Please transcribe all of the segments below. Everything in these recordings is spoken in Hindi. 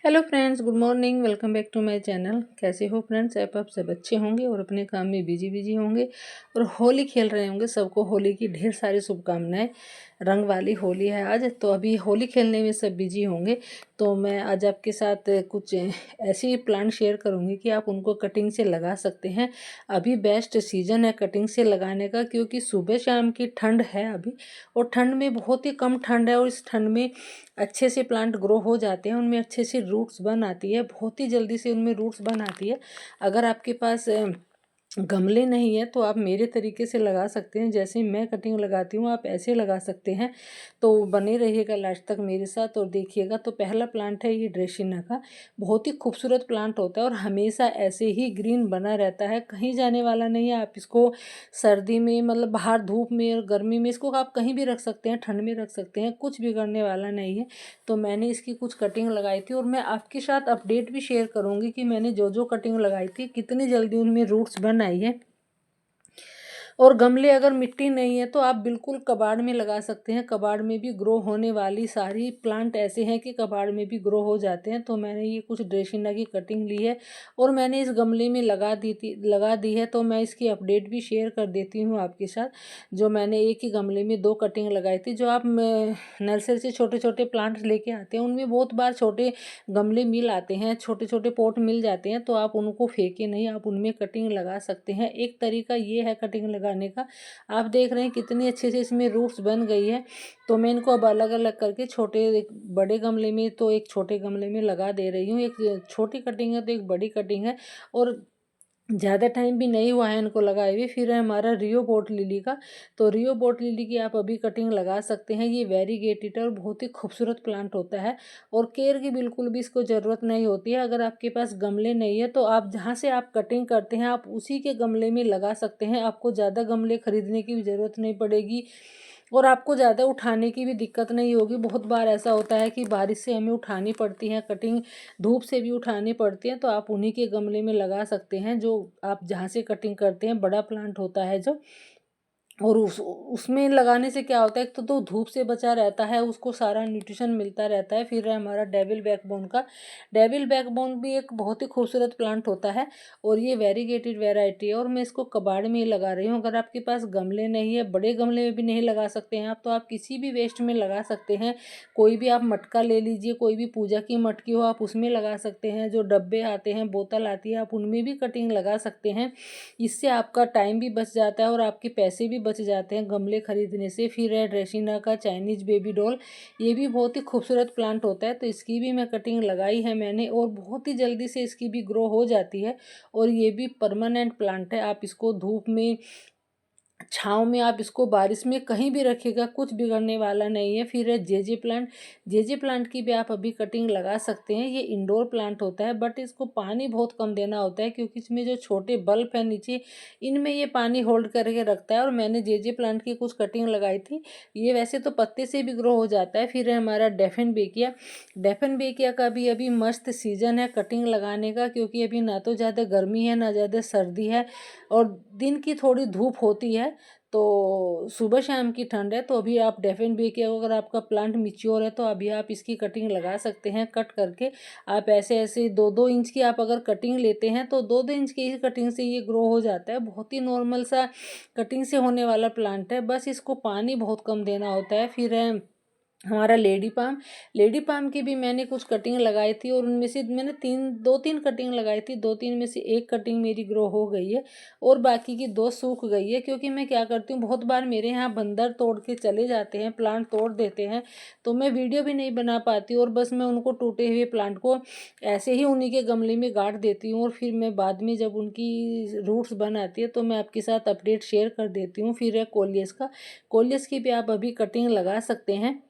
Hello friends, good morning. Welcome back to my channel. कैसे हो फ्रेंड्स? आप सब अच्छे होंगे और अपने काम में बिजी होंगे और होली खेल रहे होंगे। सबको होली की ढेर सारी शुभकामनाएं। रंग वाली होली है आज, तो अभी होली खेलने में सब बिजी होंगे। तो मैं आज आपके साथ कुछ ऐसी प्लांट शेयर करूंगी कि आप उनको कटिंग से लगा सकते हैं। अभी बेस्ट सीजन है कटिंग से लगाने का, क्योंकि सुबह शाम की ठंड है अभी, और ठंड में बहुत ही कम ठंड है, और इस ठंड में अच्छे से प्लांट ग्रो हो जाते हैं। उनमें अच्छे से रूट्स बन आती है, बहुत ही जल्दी से उनमें रूट्स बन आती है। अगर आपके पास गमले नहीं है तो आप मेरे तरीके से लगा सकते हैं। जैसे मैं कटिंग लगाती हूँ आप ऐसे लगा सकते हैं। तो बने रहिएगा लास्ट तक मेरे साथ और देखिएगा। तो पहला प्लांट है ये ड्रेसिना का। बहुत ही खूबसूरत प्लांट होता है और हमेशा ऐसे ही ग्रीन बना रहता है, कहीं जाने वाला नहीं है। आप इसको सर्दी में मतलब बाहर धूप में और गर्मी में इसको आप कहीं भी रख सकते हैं, ठंड में रख सकते हैं, कुछ बिगड़ने वाला नहीं है। तो मैंने इसकी कुछ कटिंग लगाई थी और मैं आपके साथ अपडेट भी शेयर करूँगी कि मैंने जो जो कटिंग लगाई थी कितनी जल्दी उनमें रूट्स बन आई है। और गमले अगर मिट्टी नहीं है तो आप बिल्कुल कबाड़ में लगा सकते हैं। कबाड़ में भी ग्रो होने वाली सारी प्लांट ऐसे हैं कि कबाड़ में भी ग्रो हो जाते हैं। तो मैंने ये कुछ ड्रेसिना की कटिंग ली है और मैंने इस गमले में लगा दी है। तो मैं इसकी अपडेट भी शेयर कर देती हूँ आपके साथ। जो मैंने एक ही गमले में 2 कटिंग लगाई थी। जो आप नर्सरी से छोटे छोटे प्लांट्स लेके आते हैं उनमें बहुत बार छोटे गमले मिल आते हैं, छोटे छोटे पॉट मिल जाते हैं। तो आप उनको फेंके नहीं, आप उनमें कटिंग लगा सकते हैं। एक तरीका ये है कटिंग लगाने का। आप देख रहे हैं कितनी अच्छे से इसमें रूट्स बन गई है। तो मैं इनको अब अलग अलग करके छोटे एक बड़े गमले में तो एक छोटे गमले में लगा दे रही हूँ। एक छोटी कटिंग है तो एक बड़ी कटिंग है। और ज़्यादा टाइम भी नहीं हुआ है इनको लगाए हुए। फिर है हमारा रियो बोट लिली का। तो रियो बोट लिली की आप अभी कटिंग लगा सकते हैं। ये वेरीगेटेड और बहुत ही खूबसूरत प्लांट होता है और केयर की बिल्कुल भी इसको ज़रूरत नहीं होती है। अगर आपके पास गमले नहीं है तो आप जहाँ से आप कटिंग करते हैं आप उसी के गमले में लगा सकते हैं। आपको ज़्यादा गमले खरीदने की भी ज़रूरत नहीं पड़ेगी और आपको ज़्यादा उठाने की भी दिक्कत नहीं होगी। बहुत बार ऐसा होता है कि बारिश से हमें उठानी पड़ती है कटिंग, धूप से भी उठानी पड़ती है। तो आप उन्हीं के गमले में लगा सकते हैं जो आप जहाँ से कटिंग करते हैं। बड़ा प्लांट होता है जो, और उसमें लगाने से क्या होता है, एक तो धूप से बचा रहता है, उसको सारा न्यूट्रिशन मिलता रहता है। फिर है हमारा डेविल बैकबोन का। डेविल बैकबोन भी एक बहुत ही खूबसूरत प्लांट होता है और ये वेरीगेटेड वैरायटी है और मैं इसको कबाड़ में ही लगा रही हूँ। अगर आपके पास गमले नहीं है, बड़े गमले में भी नहीं लगा सकते हैं आप, तो आप किसी भी वेस्ट में लगा सकते हैं। कोई भी आप मटका ले लीजिए, कोई भी पूजा की मटकी हो आप उसमें लगा सकते हैं। जो डब्बे आते हैं, बोतल आती है, आप उनमें भी कटिंग लगा सकते हैं। इससे आपका टाइम भी बच जाता है और आपके पैसे भी बच जाते हैं गमले खरीदने से। फिर है ड्रेसिना का चाइनीज बेबी डॉल। ये भी बहुत ही खूबसूरत प्लांट होता है। तो इसकी भी मैं कटिंग लगाई है मैंने और बहुत ही जल्दी से इसकी भी ग्रो हो जाती है। और ये भी परमानेंट प्लांट है। आप इसको धूप में, छाँव में, आप इसको बारिश में कहीं भी रखिएगा, कुछ बिगड़ने वाला नहीं है। फिर है जेजे प्लांट। जेजे प्लांट की भी आप अभी कटिंग लगा सकते हैं। ये इंडोर प्लांट होता है बट इसको पानी बहुत कम देना होता है, क्योंकि इसमें जो छोटे बल्ब है नीचे, इनमें ये पानी होल्ड करके रखता है। और मैंने जेजे प्लांट की कुछ कटिंग लगाई थी। ये वैसे तो पत्ते से भी ग्रो हो जाता है। फिर है हमारा डेफन बेकिया। डेफन बेकिया का भी अभी मस्त सीजन है कटिंग लगाने का, क्योंकि अभी ना तो ज़्यादा गर्मी है ना ज़्यादा सर्दी है और दिन की थोड़ी धूप होती है। तो सुबह शाम की ठंड है। तो अभी आप डेफिन बे के, अगर आपका प्लांट मिच्योर है तो अभी आप इसकी कटिंग लगा सकते हैं कट करके। आप ऐसे ऐसे 2-2 इंच की आप अगर कटिंग लेते हैं तो 2-2 इंच की ही कटिंग से ये ग्रो हो जाता है। बहुत ही नॉर्मल सा कटिंग से होने वाला प्लांट है, बस इसको पानी बहुत कम देना होता है। फिर है हमारा लेडी पाम। लेडी पाम की भी मैंने कुछ कटिंग लगाई थी और उनमें से मैंने 2-3 कटिंग लगाई थी। 2-3 में से एक कटिंग मेरी ग्रो हो गई है और बाकी की 2 सूख गई है। क्योंकि मैं क्या करती हूँ, बहुत बार मेरे यहाँ बंदर तोड़ के चले जाते हैं, प्लांट तोड़ देते हैं, तो मैं वीडियो भी नहीं बना पाती और बस मैं उनको टूटे हुए प्लांट को ऐसे ही उन्हीं के गमले में गाड़ देती हूँ। और फिर मैं बाद में जब उनकी रूट्स बन आती है तो मैं आपके साथ अपडेट शेयर कर देती हूँ। फिर है कोलियस का। कोलियस की भी आप अभी कटिंग लगा सकते हैं।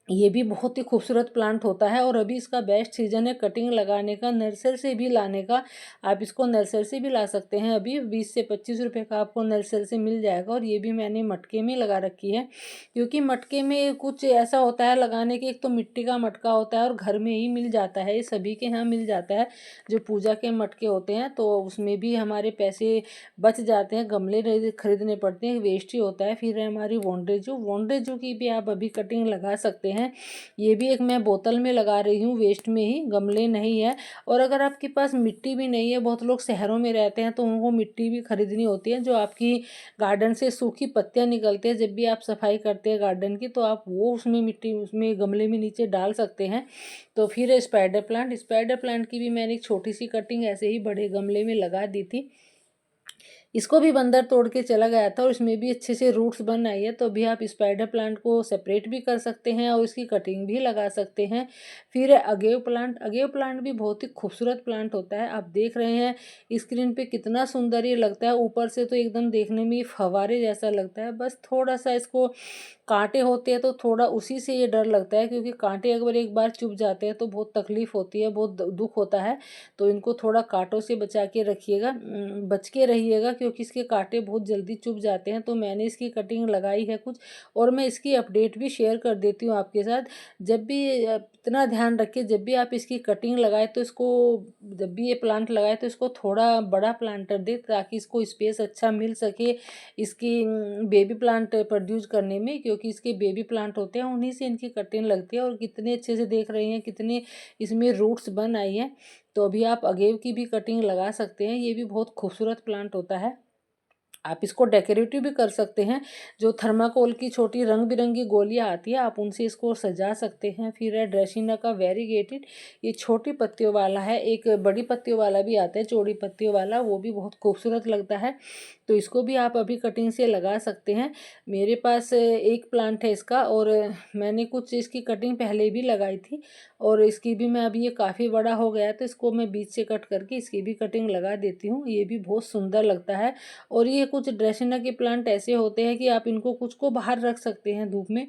ये भी बहुत ही खूबसूरत प्लांट होता है और अभी इसका बेस्ट सीजन है कटिंग लगाने का, नर्सरी से भी लाने का। आप इसको नर्सरी से भी ला सकते हैं। अभी 20 से 25 रुपये का आपको नर्सरी से मिल जाएगा। और ये भी मैंने मटके में लगा रखी है, क्योंकि मटके में कुछ ऐसा होता है लगाने के, एक तो मिट्टी का मटका होता है और घर में ही मिल जाता है, ये सभी के यहाँ मिल जाता है। जो पूजा के मटके होते हैं तो उसमें भी हमारे पैसे बच जाते हैं, गमले खरीदने पड़ते हैं, वेस्ट ही होता है। फिर है हमारी वोंड्रेजू। वोंड्रेजू की भी आप अभी कटिंग लगा सकते हैं। हैं। ये भी एक मैं बोतल में लगा रही हूँ, वेस्ट में ही, गमले नहीं है। और अगर आपके पास मिट्टी भी नहीं है, बहुत लोग शहरों में रहते हैं तो उनको मिट्टी भी खरीदनी होती है, जो आपकी गार्डन से सूखी पत्तियाँ निकलती हैं, जब भी आप सफाई करते हैं गार्डन की तो आप वो उसमें मिट्टी उसमें गमले में नीचे डाल सकते हैं। तो फिर स्पाइडर प्लांट की भी मैंने एक छोटी सी कटिंग ऐसे ही बड़े गमले में लगा दी थी। इसको भी बंदर तोड़ के चला गया था और इसमें भी अच्छे से रूट्स बन आई है। तो अभी आप स्पाइडर प्लांट को सेपरेट भी कर सकते हैं और इसकी कटिंग भी लगा सकते हैं। फिर अगेव प्लांट भी बहुत ही खूबसूरत प्लांट होता है। आप देख रहे हैं स्क्रीन पे कितना सुंदर ये लगता है, ऊपर से तो एकदम देखने में फव्वारे जैसा लगता है। बस थोड़ा सा इसको कांटे होते हैं तो थोड़ा उसी से ये डर लगता है, क्योंकि कांटे अगर एक बार चुभ जाते हैं तो बहुत तकलीफ होती है, बहुत दुख होता है। तो इनको थोड़ा कांटों से बचा के रखिएगा, बच के रहिएगा, क्योंकि इसके कांटे बहुत जल्दी चुभ जाते हैं। तो मैंने इसकी कटिंग लगाई है कुछ, और मैं इसकी अपडेट भी शेयर कर देती हूँ आपके साथ। जब भी इतना ध्यान रखिए, जब भी आप इसकी कटिंग लगाए तो इसको, जब भी ये प्लांट लगाए तो इसको थोड़ा बड़ा प्लांटर दे, ताकि इसको स्पेस अच्छा मिल सके इसकी बेबी प्लांट प्रोड्यूस करने में, क्योंकि इसके बेबी प्लांट होते हैं उन्हीं से इनकी कटिंग लगती है। और कितने अच्छे से देख रहे हैं, कितने इसमें रूट्स बन आई हैं। तो अभी आप अगेव की भी कटिंग लगा सकते हैं, ये भी बहुत खूबसूरत प्लांट होता है। आप इसको डेकोरेटिव भी कर सकते हैं, जो थर्माकोल की छोटी रंग बिरंगी गोलियां आती है आप उनसे इसको सजा सकते हैं। फिर है ड्रेसिना का वेरीगेटेड, ये छोटी पत्तियों वाला है। एक बड़ी पत्तियों वाला भी आता है, चौड़ी पत्तियों वाला, वो भी बहुत खूबसूरत लगता है। तो इसको भी आप अभी कटिंग से लगा सकते हैं। मेरे पास एक प्लांट है इसका, और मैंने कुछ इसकी कटिंग पहले भी लगाई थी, और इसकी भी मैं अभी, ये काफ़ी बड़ा हो गया है तो इसको मैं बीच से कट करके इसकी भी कटिंग लगा देती हूँ। ये भी बहुत सुंदर लगता है। और ये कुछ ड्रेसिना के प्लांट ऐसे होते हैं कि आप इनको कुछ को बाहर रख सकते हैं धूप में,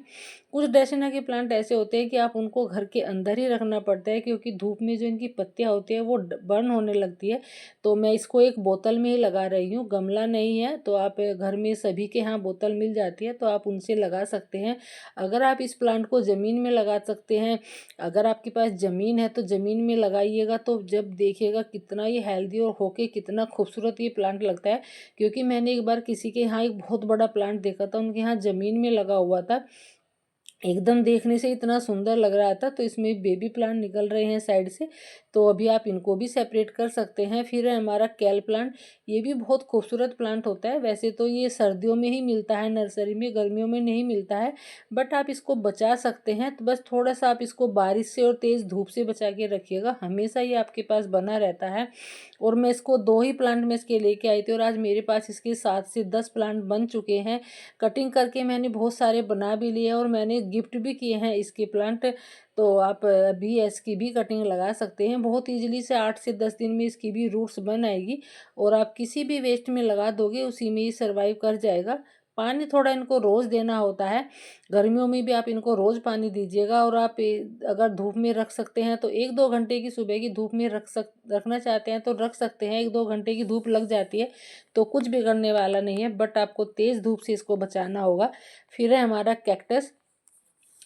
कुछ ड्रेसिना के प्लांट ऐसे होते हैं कि आप उनको घर के अंदर ही रखना पड़ता है, क्योंकि धूप में जो इनकी पत्तियां होती है वो बर्न होने लगती है। तो मैं इसको एक बोतल में ही लगा रही हूँ, गमला नहीं है। तो आप घर में सभी के यहाँ बोतल मिल जाती है, तो आप उनसे लगा सकते हैं। अगर आप इस प्लांट को ज़मीन में लगा सकते हैं, अगर आपके पास ज़मीन है तो ज़मीन में लगाइएगा, तो जब देखिएगा कितना ये हेल्दी और होके कितना खूबसूरत ये प्लांट लगता है। क्योंकि मैंने एक बार किसी के यहाँ एक बहुत बड़ा प्लांट देखा था, उनके यहाँ ज़मीन में लगा हुआ था, एकदम देखने से इतना सुंदर लग रहा था। तो इसमें बेबी प्लांट निकल रहे हैं साइड से, तो अभी आप इनको भी सेपरेट कर सकते हैं। फिर है हमारा कैल प्लांट, ये भी बहुत खूबसूरत प्लांट होता है। वैसे तो ये सर्दियों में ही मिलता है नर्सरी में, गर्मियों में नहीं मिलता है, बट आप इसको बचा सकते हैं। तो बस थोड़ा सा आप इसको बारिश से और तेज़ धूप से बचा के रखिएगा, हमेशा ये आपके पास बना रहता है। और मैं इसको 2 ही प्लांट में इसके लेके आई थी, और आज मेरे पास इसके 7 से 10 प्लांट बन चुके हैं। कटिंग करके मैंने बहुत सारे बना भी लिए और मैंने गिफ्ट भी किए हैं इसके प्लांट। तो आप अभी इसकी भी कटिंग लगा सकते हैं बहुत ईजिली से, 8 से 10 दिन में इसकी भी रूट्स बन आएगी, और आप किसी भी वेस्ट में लगा दोगे उसी में ही सर्वाइव कर जाएगा। पानी थोड़ा इनको रोज़ देना होता है, गर्मियों में भी आप इनको रोज़ पानी दीजिएगा। और आप अगर धूप में रख सकते हैं तो 1-2 घंटे की सुबह की धूप में रखना चाहते हैं तो रख सकते हैं। 1-2 घंटे की धूप लग जाती है तो कुछ बिगड़ने वाला नहीं है, बट आपको तेज़ धूप से इसको बचाना होगा। फिर है हमारा कैक्टस,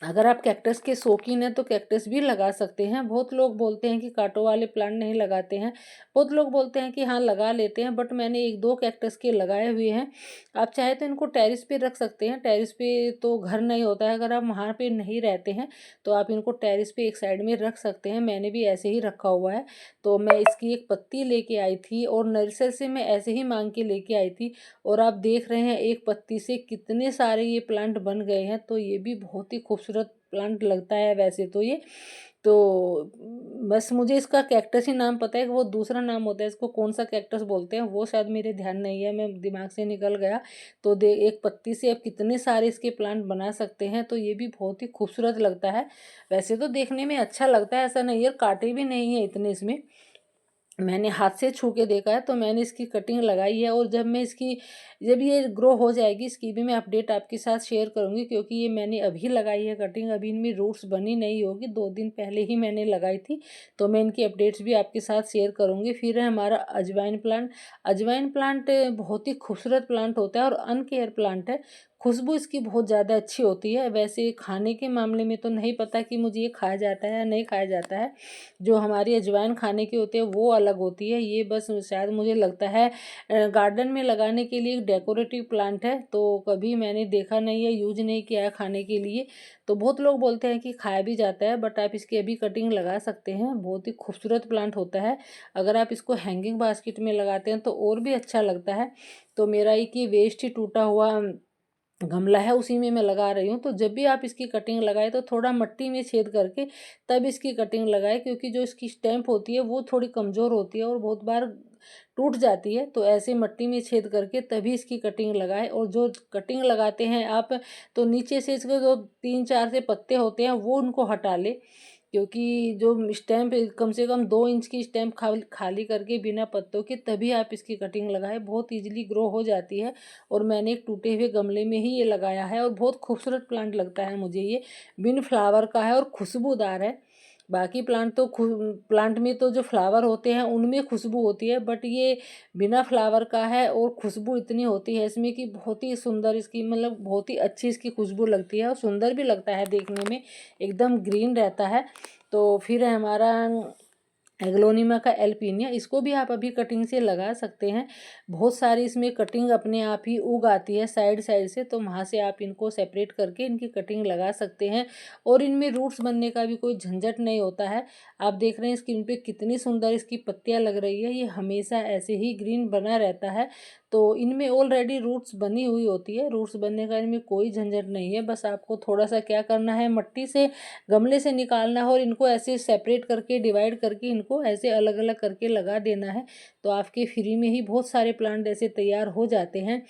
अगर आप कैक्टस के शौकीन हैं तो कैक्टस भी लगा सकते हैं। बहुत लोग बोलते हैं कि कांटों वाले प्लांट नहीं लगाते हैं, बहुत लोग बोलते हैं कि हाँ लगा लेते हैं, बट मैंने 1-2 कैक्टस के लगाए हुए हैं। आप चाहे तो इनको टेरिस पे रख सकते हैं, टेरिस पे तो घर नहीं होता है, अगर आप वहाँ पे नहीं रहते हैं तो आप इनको टेरिस पे एक साइड में रख सकते हैं। मैंने भी ऐसे ही रखा हुआ है। तो मैं इसकी एक पत्ती लेके आई थी और नर्सरी से मैं ऐसे ही मांग के लेके आई थी, और आप देख रहे हैं एक पत्ती से कितने सारे ये प्लांट बन गए हैं। तो ये भी बहुत ही खूबसूरत प्लांट लगता है वैसे तो ये। तो बस मुझे इसका कैक्टस ही नाम पता है, कि वो दूसरा नाम होता है इसको, कौन सा कैक्टस बोलते हैं वो शायद मेरे ध्यान नहीं है, मैं दिमाग से निकल गया। तो एक पत्ती से आप कितने सारे इसके प्लांट बना सकते हैं। तो ये भी बहुत ही खूबसूरत लगता है, वैसे तो देखने में अच्छा लगता है, ऐसा नहीं है, कांटे भी नहीं है इतने इसमें। मैंने हाथ से छू के देखा है, तो मैंने इसकी कटिंग लगाई है। और जब ये ग्रो हो जाएगी इसकी भी मैं अपडेट आपके साथ शेयर करूंगी, क्योंकि ये मैंने अभी लगाई है कटिंग, अभी इनमें रूट्स बनी नहीं होगी, 2 दिन पहले ही मैंने लगाई थी। तो मैं इनकी अपडेट्स भी आपके साथ शेयर करूंगी। फिर है हमारा अजवाइन प्लांट, अजवाइन प्लांट बहुत ही खूबसूरत प्लांट होता है और अनकेयर प्लांट है। खुशबू इसकी बहुत ज़्यादा अच्छी होती है। वैसे खाने के मामले में तो नहीं पता कि मुझे ये खाया जाता है या नहीं खाया जाता है। जो हमारी अजवाइन खाने की होती है वो अलग होती है, ये बस शायद मुझे लगता है गार्डन में लगाने के लिए एक डेकोरेटिव प्लांट है, तो कभी मैंने देखा नहीं है, यूज नहीं किया है खाने के लिए। तो बहुत लोग बोलते हैं कि खाया भी जाता है, बट आप इसकी अभी कटिंग लगा सकते हैं। बहुत ही खूबसूरत प्लांट होता है। अगर आप इसको हैंगिंग बास्केट में लगाते हैं तो और भी अच्छा लगता है। तो मेरा एक ये वेस्ट ही टूटा हुआ गमला है, उसी में मैं लगा रही हूँ। तो जब भी आप इसकी कटिंग लगाए तो थोड़ा मिट्टी में छेद करके तब इसकी कटिंग लगाए, क्योंकि जो इसकी स्टेम्प होती है वो थोड़ी कमज़ोर होती है और बहुत बार टूट जाती है। तो ऐसे मिट्टी में छेद करके तभी इसकी कटिंग लगाए। और जो कटिंग लगाते हैं आप, तो नीचे से इसके जो 3-4 से पत्ते होते हैं वो उनको हटा ले, क्योंकि जो स्टैम्प कम से कम 2 इंच की स्टैम्प खाली करके बिना पत्तों के तभी आप इसकी कटिंग लगाएं। बहुत इजीली ग्रो हो जाती है। और मैंने एक टूटे हुए गमले में ही ये लगाया है और बहुत खूबसूरत प्लांट लगता है मुझे ये। बिन फ्लावर का है और खुशबूदार है। बाकी प्लांट में तो जो फ्लावर होते हैं उनमें खुशबू होती है, बट ये बिना फ्लावर का है और खुशबू इतनी होती है इसमें कि बहुत ही सुंदर इसकी, मतलब बहुत ही अच्छी इसकी खुशबू लगती है और सुंदर भी लगता है देखने में, एकदम ग्रीन रहता है। तो फिर है हमारा एग्लोनिमा का एल्पीनिया, इसको भी आप अभी कटिंग से लगा सकते हैं। बहुत सारी इसमें कटिंग अपने आप ही उग आती है साइड साइड से, तो वहाँ से आप इनको सेपरेट करके इनकी कटिंग लगा सकते हैं। और इनमें रूट्स बनने का भी कोई झंझट नहीं होता है। आप देख रहे हैं स्किन पे कितनी सुंदर इसकी पत्तियाँ लग रही है, ये हमेशा ऐसे ही ग्रीन बना रहता है। तो इनमें ऑलरेडी रूट्स बनी हुई होती है, रूट्स बनने का इनमें कोई झंझट नहीं है। बस आपको थोड़ा सा क्या करना है, मिट्टी से गमले से निकालना है और इनको ऐसे सेपरेट करके डिवाइड करके इनको ऐसे अलग अलग करके लगा देना है। तो आपके फ्री में ही बहुत सारे प्लांट ऐसे तैयार हो जाते हैं।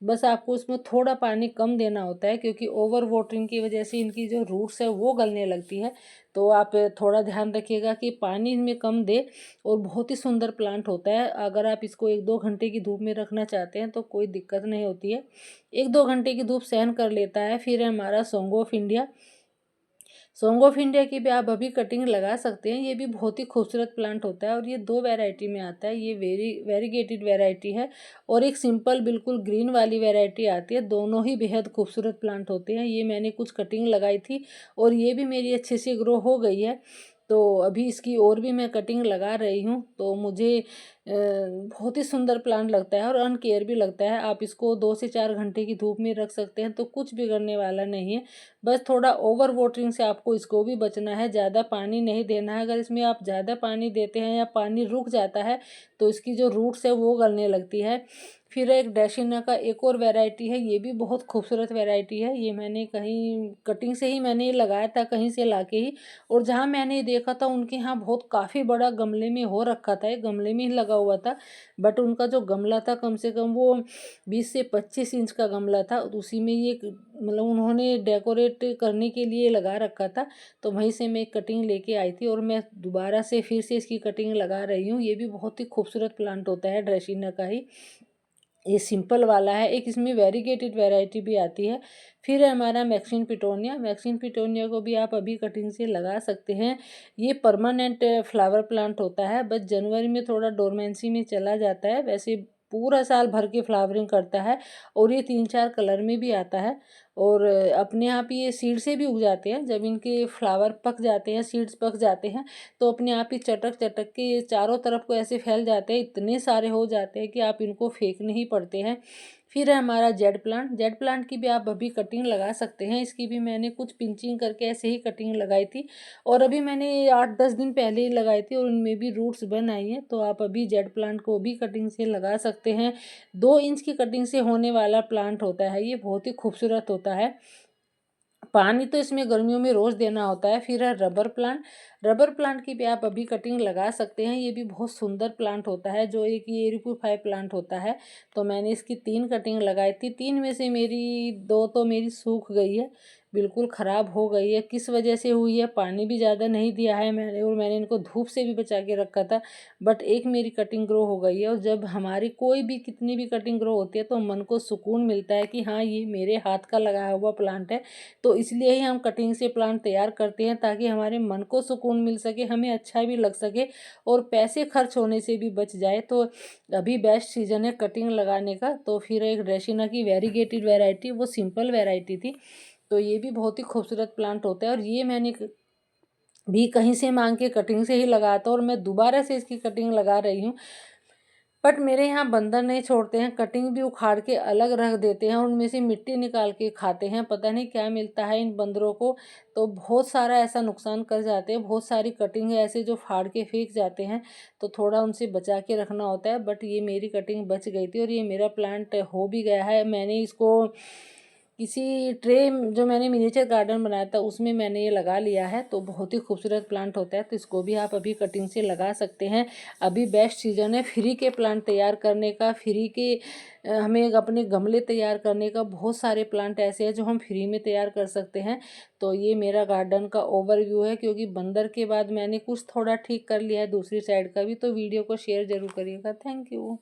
बस आपको उसमें थोड़ा पानी कम देना होता है, क्योंकि ओवर वाटरिंग की वजह से इनकी जो रूट्स है वो गलने लगती है। तो आप थोड़ा ध्यान रखिएगा कि पानी इनमें कम दे। और बहुत ही सुंदर प्लांट होता है। अगर आप इसको 1-2 घंटे की धूप में रखना चाहते हैं तो कोई दिक्कत नहीं होती है, 1-2 घंटे की धूप सहन कर लेता है। फिर है हमारा song of India. Song of India की भी आप अभी कटिंग लगा सकते हैं। ये भी बहुत ही खूबसूरत प्लांट होता है और ये 2 वैरायटी में आता है। ये वेरीगेटेड वैरायटी है और एक सिंपल बिल्कुल ग्रीन वाली वैरायटी आती है। दोनों ही बेहद खूबसूरत प्लांट होते हैं। ये मैंने कुछ कटिंग लगाई थी और ये भी मेरी अच्छे से ग्रो हो गई है। तो अभी इसकी और भी मैं कटिंग लगा रही हूँ। तो मुझे बहुत ही सुंदर प्लांट लगता है और अनकेयर भी लगता है। आप इसको 2 से 4 घंटे की धूप में रख सकते हैं तो कुछ बिगड़ने वाला नहीं है। बस थोड़ा ओवर वाटरिंग से आपको इसको भी बचना है, ज़्यादा पानी नहीं देना है। अगर इसमें आप ज़्यादा पानी देते हैं या पानी रुक जाता है तो इसकी जो रूट्स है वो गलने लगती है। फिर एक डैशिना का एक और वैरायटी है, ये भी बहुत खूबसूरत वैरायटी है। ये मैंने कहीं कटिंग से ही मैंने ये लगाया था, कहीं से लाके ही। और जहाँ मैंने देखा था उनके यहाँ बहुत काफ़ी बड़ा गमले में हो रखा था, एक गमले में ही लगा हुआ था। बट उनका जो गमला था कम से कम वो 20 से 25 इंच का गमला था। उसी में ये मतलब उन्होंने डेकोरेट करने के लिए लगा रखा था। तो वहीं से मैं कटिंग लेके आई थी और मैं दोबारा से फिर से इसकी कटिंग लगा रही हूँ। ये भी बहुत ही खूबसूरत प्लांट होता है ड्रेसिना का ही। ये सिंपल वाला है। एक इसमें वेरीगेटेड वैरायटी भी आती है। फिर है हमारा मैक्सिन पिटोनिया। मैक्सिन पिटोनिया को भी आप अभी कटिंग से लगा सकते हैं। ये परमानेंट फ्लावर प्लांट होता है, बस जनवरी में थोड़ा डोरमेंसी में चला जाता है। वैसे पूरा साल भर के फ्लावरिंग करता है और ये 3-4 कलर में भी आता है। और अपने आप ये सीड से भी उग जाते हैं। जब इनके फ्लावर पक जाते हैं, सीड्स पक जाते हैं, तो अपने आप ही चटक चटक के चारों तरफ को ऐसे फैल जाते हैं। इतने सारे हो जाते हैं कि आप इनको फेंकने ही पड़ते हैं। फिर है हमारा जेड प्लांट। जेड प्लांट की भी आप अभी कटिंग लगा सकते हैं। इसकी भी मैंने कुछ पिंचिंग करके ऐसे ही कटिंग लगाई थी और अभी मैंने 8-10 दिन पहले ही लगाई थी और उनमें भी रूट्स बन आई हैं। तो आप अभी जेड प्लांट को भी कटिंग से लगा सकते हैं। 2 इंच की कटिंग से होने वाला प्लांट होता है, ये बहुत ही खूबसूरत होता है। पानी तो इसमें गर्मियों में रोज़ देना होता है। फिर है रबर प्लांट। रबर प्लांट की भी आप अभी कटिंग लगा सकते हैं। ये भी बहुत सुंदर प्लांट होता है, जो एक ये एरियोफाइट प्लांट होता है। तो मैंने इसकी 3 कटिंग लगाई थी। 3 में से मेरी 2 तो मेरी सूख गई है। बिल्कुल ख़राब हो गई है। किस वजह से हुई है, पानी भी ज़्यादा नहीं दिया है मैंने और मैंने इनको धूप से भी बचा के रखा था, बट एक मेरी कटिंग ग्रो हो गई है। और जब हमारी कोई भी कितनी भी कटिंग ग्रो होती है तो मन को सुकून मिलता है कि हाँ ये मेरे हाथ का लगाया हुआ प्लांट है। तो इसलिए ही हम कटिंग से प्लांट तैयार करते हैं, ताकि हमारे मन को सुकून मिल सके, हमें अच्छा भी लग सके और पैसे खर्च होने से भी बच जाए। तो अभी बेस्ट सीजन है कटिंग लगाने का। तो फिर एक ड्रेसिना की वेरीगेटेड वैरायटी, वो सिंपल वैरायटी थी, तो ये भी बहुत ही खूबसूरत प्लांट होता है। और ये मैंने भी कहीं से मांग के कटिंग से ही लगाया था और मैं दोबारा से इसकी कटिंग लगा रही हूँ। बट मेरे यहाँ बंदर नहीं छोड़ते हैं, कटिंग भी उखाड़ के अलग रख देते हैं और उनमें से मिट्टी निकाल के खाते हैं। पता नहीं क्या मिलता है इन बंदरों को, तो बहुत सारा ऐसा नुकसान कर जाते हैं। बहुत सारी कटिंग है ऐसे जो फाड़ के फेंक जाते हैं, तो थोड़ा उनसे बचा के रखना होता है। बट ये मेरी कटिंग बच गई थी और ये मेरा प्लांट हो भी गया है। मैंने इसको किसी ट्रे, जो मैंने मिनिएचर गार्डन बनाया था उसमें मैंने ये लगा लिया है। तो बहुत ही खूबसूरत प्लांट होता है, तो इसको भी आप अभी कटिंग से लगा सकते हैं। अभी बेस्ट सीजन है फ्री के प्लांट तैयार करने का, फ्री के हमें अपने गमले तैयार करने का। बहुत सारे प्लांट ऐसे हैं जो हम फ्री में तैयार कर सकते हैं। तो ये मेरा गार्डन का ओवरव्यू है, क्योंकि बंदर के बाद मैंने कुछ थोड़ा ठीक कर लिया है दूसरी साइड का भी। तो वीडियो को शेयर ज़रूर करिएगा। Thank you.